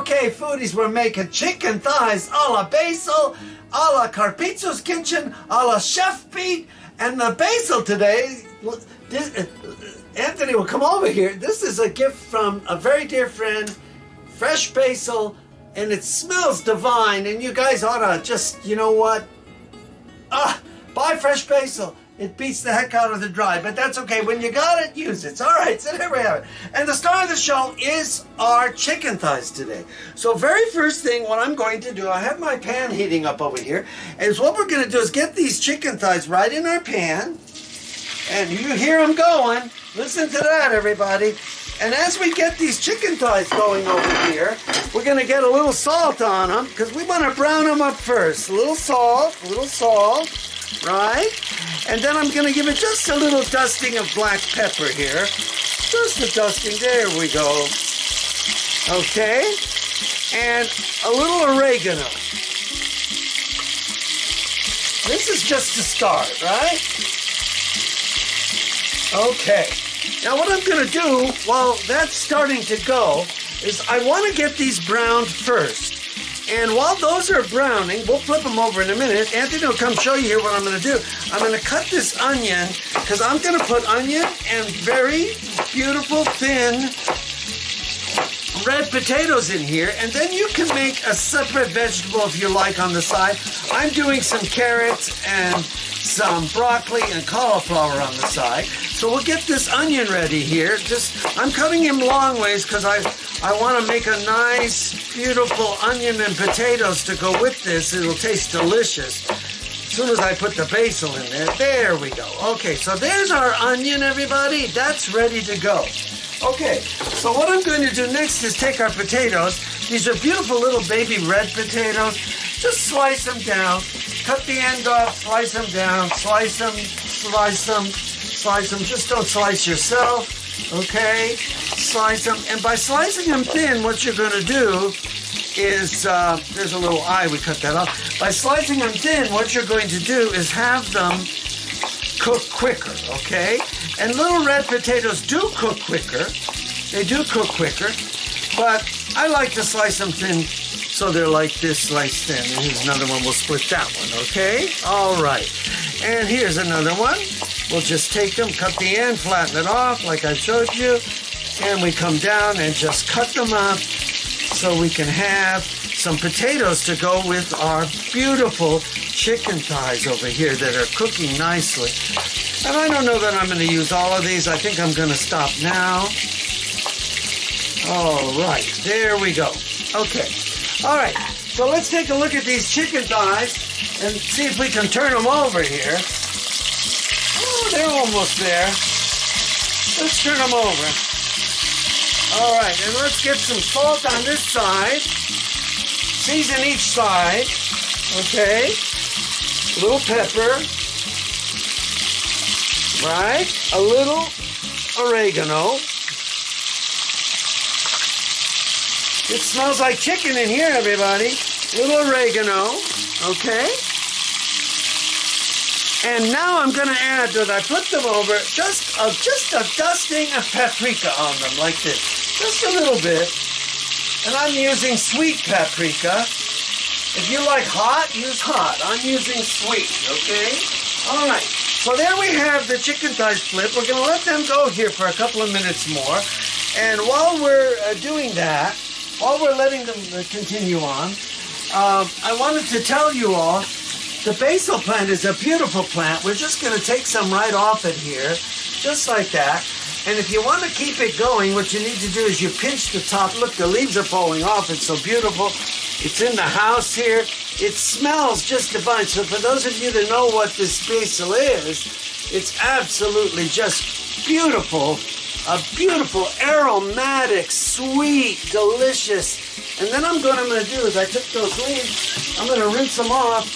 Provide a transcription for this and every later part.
Okay, foodies, we're making chicken thighs a la Basil, a la Carpizzo's Kitchen, a la Chef Pete, and the basil today, Anthony will come over here. This is a gift from a very dear friend, fresh basil, and it smells divine, and you guys ought to just, you know what? Buy fresh basil. It beats the heck out of the dry, but that's okay. When you got it, use it. All right, so there we have it. And the star of the show is our chicken thighs today. So very first thing, what I'm going to do, I have my pan heating up over here, is what we're going to do is get these chicken thighs right in our pan. And you hear them going. Listen to that, everybody. And as we get these chicken thighs going over here, we're going to get a little salt on them because we want to brown them up first. A little salt, right? And then I'm going to give it just a little dusting of black pepper here. Just a dusting. There we go. Okay. And a little oregano. This is just to start, right? Okay. Now what I'm going to do while that's starting to go is I want to get these browned first. And while those are browning, we'll flip them over in a minute. Anthony will come show you here what I'm going to do. I'm going to cut this onion because I'm going to put onion and very beautiful thin red potatoes in here. And then you can make a separate vegetable if you like on the side. I'm doing some carrots and some broccoli and cauliflower on the side. So we'll get this onion ready here. I'm cutting him long ways because I want to make a nice, beautiful onion and potatoes to go with this. It'll taste delicious. As soon as I put the basil in there, there we go. Okay, so there's our onion, everybody. That's ready to go. Okay, so what I'm going to do next is take our potatoes. These are beautiful little baby red potatoes. Just slice them down. Cut the end off, slice them down, slice them. Just don't slice yourself, okay? Slice them. And by slicing them thin, what you're going to do is, there's a little eye, we cut that off. By slicing them thin, what you're going to do is have them cook quicker, okay? And little red potatoes do cook quicker. They do cook quicker, but I like to slice them thin so they're like this sliced thin. And here's another one. We'll split that one, okay? All right. And here's another one. We'll just take them, cut the end, flatten it off like I showed you. And we come down and just cut them up so we can have some potatoes to go with our beautiful chicken thighs over here that are cooking nicely. And I don't know that I'm going to use all of these. I think I'm going to stop now. All right, there we go. Okay. All right, so let's take a look at these chicken thighs and see if we can turn them over here. Oh, they're almost there. Let's turn them over. All right, and let's get some salt on this side. Season each side. Okay. A little pepper. Right. A little oregano. It smells like chicken in here, everybody. Little oregano. Okay. And now I'm going to add, that I put them over, just a dusting of paprika on them, like this. Just a little bit. And I'm using sweet paprika. If you like hot, use hot. I'm using sweet, okay? All right. So there we have the chicken thighs split. We're going to let them go here for a couple of minutes more. And while we're doing that, while we're letting them continue on, I wanted to tell you all, the basil plant is a beautiful plant. We're just going to take some right off it here, just like that. And if you want to keep it going, what you need to do is you pinch the top. Look, the leaves are falling off. It's so beautiful. It's in the house here. It smells just divine. So for those of you that know what this basil is, it's absolutely just beautiful. A beautiful, aromatic, sweet, delicious. And then what I'm going to do is I took those leaves, I'm going to rinse them off,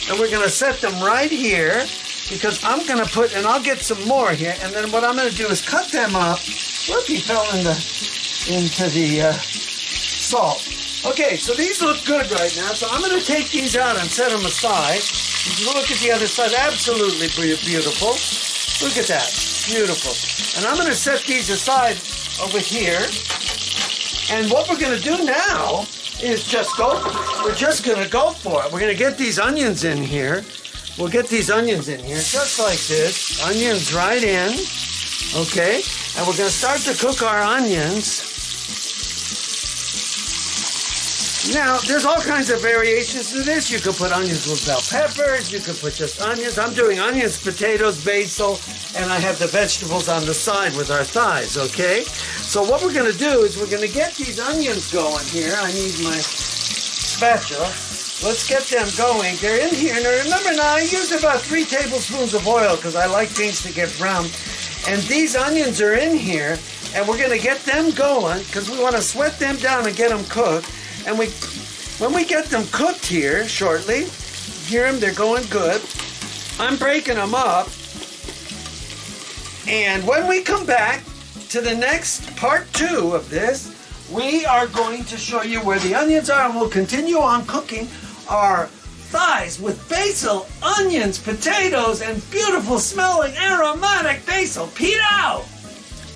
and we're going to set them right here because I'm going to put, and I'll get some more here, and then what I'm going to do is cut them up. Look, he fell into the salt. Okay, so these look good right now, so I'm going to take these out and set them aside. You can look at the other side, absolutely beautiful. Look at that, beautiful. And I'm going to set these aside over here. And what we're gonna do now is we're just gonna go for it. We're gonna get these onions in here. We'll get these onions in here just like this. Onions right in, okay? And we're gonna start to cook our onions. Now, there's all kinds of variations to this. You could put onions with bell peppers. You could put just onions. I'm doing onions, potatoes, basil, and I have the vegetables on the side with our thighs, okay? So what we're gonna do is we're gonna get these onions going here. I need my spatula. Let's get them going. They're in here. Now remember, I use about 3 tablespoons of oil because I like things to get brown. And these onions are in here, and we're gonna get them going because we wanna sweat them down and get them cooked. And when we get them cooked here shortly, hear them, they're going good. I'm breaking them up. And when we come back to the next part 2 of this, we are going to show you where the onions are, and we'll continue on cooking our thighs with basil, onions, potatoes, and beautiful smelling aromatic basil. Pete out!